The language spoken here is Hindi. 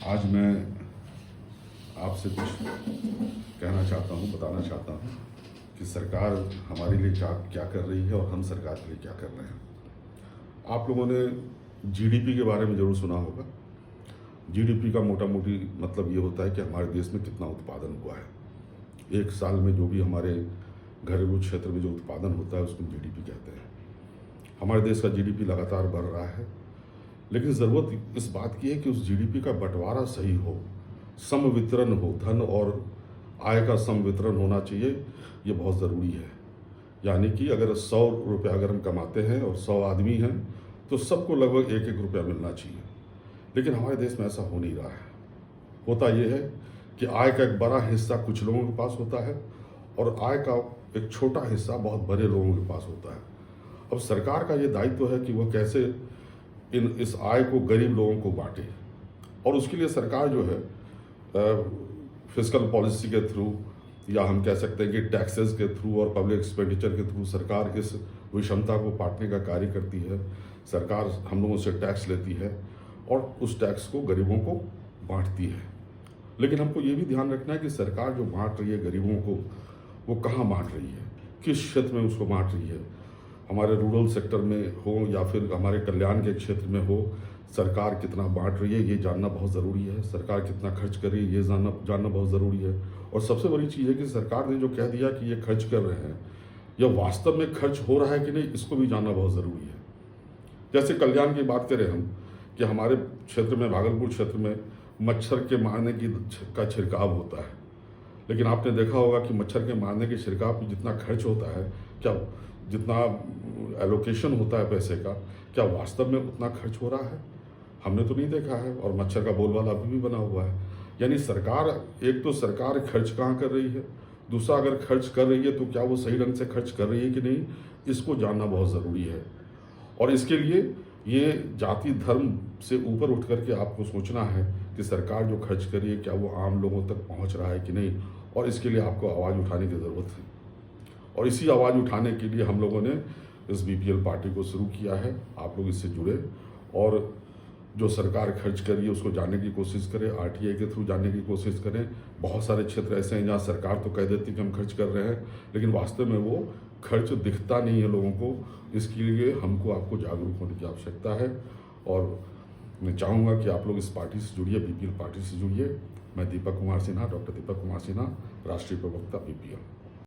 आज मैं आपसे कुछ कहना चाहता हूँ, बताना चाहता हूँ कि सरकार हमारे लिए क्या क्या कर रही है और हम सरकार के लिए क्या कर रहे हैं। आप लोगों ने जीडीपी के बारे में ज़रूर सुना होगा। जीडीपी का मोटा मोटी मतलब ये होता है कि हमारे देश में कितना उत्पादन हुआ है। एक साल में जो भी हमारे घरेलू क्षेत्र में जो उत्पादन होता है उसको जीडीपी कहते हैं। हमारे देश का जीडीपी लगातार बढ़ रहा है, लेकिन ज़रूरत इस बात की है कि उस जीडीपी का बंटवारा सही हो, सम वितरण हो, धन और आय का सम वितरण होना चाहिए। ये बहुत ज़रूरी है। यानी कि अगर 100 रुपया अगर हम कमाते हैं और 100 आदमी हैं तो सबको लगभग 1-1 रुपया मिलना चाहिए। लेकिन हमारे देश में ऐसा हो नहीं रहा है। होता ये है कि आय का एक बड़ा हिस्सा कुछ लोगों के पास होता है और आय का एक छोटा हिस्सा बहुत बड़े लोगों के पास होता है। अब सरकार का ये दायित्व है कि वह कैसे इस आय को गरीब लोगों को बांटे, और उसके लिए सरकार जो है फिस्कल पॉलिसी के थ्रू, या हम कह सकते हैं कि टैक्सेस के थ्रू और पब्लिक एक्सपेंडिचर के थ्रू सरकार इस विषमता को पाटने का कार्य करती है। सरकार हम लोगों से टैक्स लेती है और उस टैक्स को गरीबों को बांटती है। लेकिन हमको ये भी ध्यान रखना है कि सरकार जो बांट रही है गरीबों को, वो कहाँ बांट रही है, किस क्षेत्र में उसको बांट रही है। हमारे रूरल सेक्टर में हो या फिर हमारे कल्याण के क्षेत्र में हो, सरकार कितना बांट रही है ये जानना बहुत ज़रूरी है। सरकार कितना खर्च कर रही है ये जानना बहुत ज़रूरी है। और सबसे बड़ी चीज़ है कि सरकार ने जो कह दिया कि ये खर्च कर रहे हैं, यह वास्तव में खर्च हो रहा है कि नहीं, इसको भी जानना बहुत ज़रूरी है। जैसे कल्याण की बात करें हम, कि हमारे क्षेत्र में, भागलपुर क्षेत्र में मच्छर के मारने का छिड़काव होता है, लेकिन आपने देखा होगा कि मच्छर के मारने के छिड़काव पर जितना खर्च होता है, क्या जितना एलोकेशन होता है पैसे का, क्या वास्तव में उतना खर्च हो रहा है? हमने तो नहीं देखा है। और मच्छर का बोलबाला अभी भी बना हुआ है। यानी सरकार, एक तो सरकार खर्च कहाँ कर रही है, दूसरा अगर खर्च कर रही है तो क्या वो सही ढंग से खर्च कर रही है कि नहीं, इसको जानना बहुत ज़रूरी है। और इसके लिए ये जाति धर्म से ऊपर उठ करके आपको सोचना है कि सरकार जो खर्च कर रही है क्या वो आम लोगों तक पहुँच रहा है कि नहीं, और इसके लिए आपको आवाज़ उठाने की ज़रूरत है। और इसी आवाज़ उठाने के लिए हम लोगों ने इस बीपीएल पार्टी को शुरू किया है। आप लोग इससे जुड़े और जो सरकार खर्च कर रही है उसको जानने की कोशिश करें, आरटीआई के थ्रू जानने की कोशिश करें। बहुत सारे क्षेत्र ऐसे हैं जहाँ सरकार तो कह देती है कि हम खर्च कर रहे हैं, लेकिन वास्तव में वो खर्च दिखता नहीं है लोगों को। इसके लिए हमको आपको जागरूक होने की आवश्यकता है। और मैं चाहूँगा कि आप लोग इस पार्टी से जुड़िए, बीपीएल पार्टी से जुड़िए। मैं दीपक कुमार सिन्हा, डॉक्टर दीपक कुमार सिन्हा, राष्ट्रीय प्रवक्ता बीपीएल।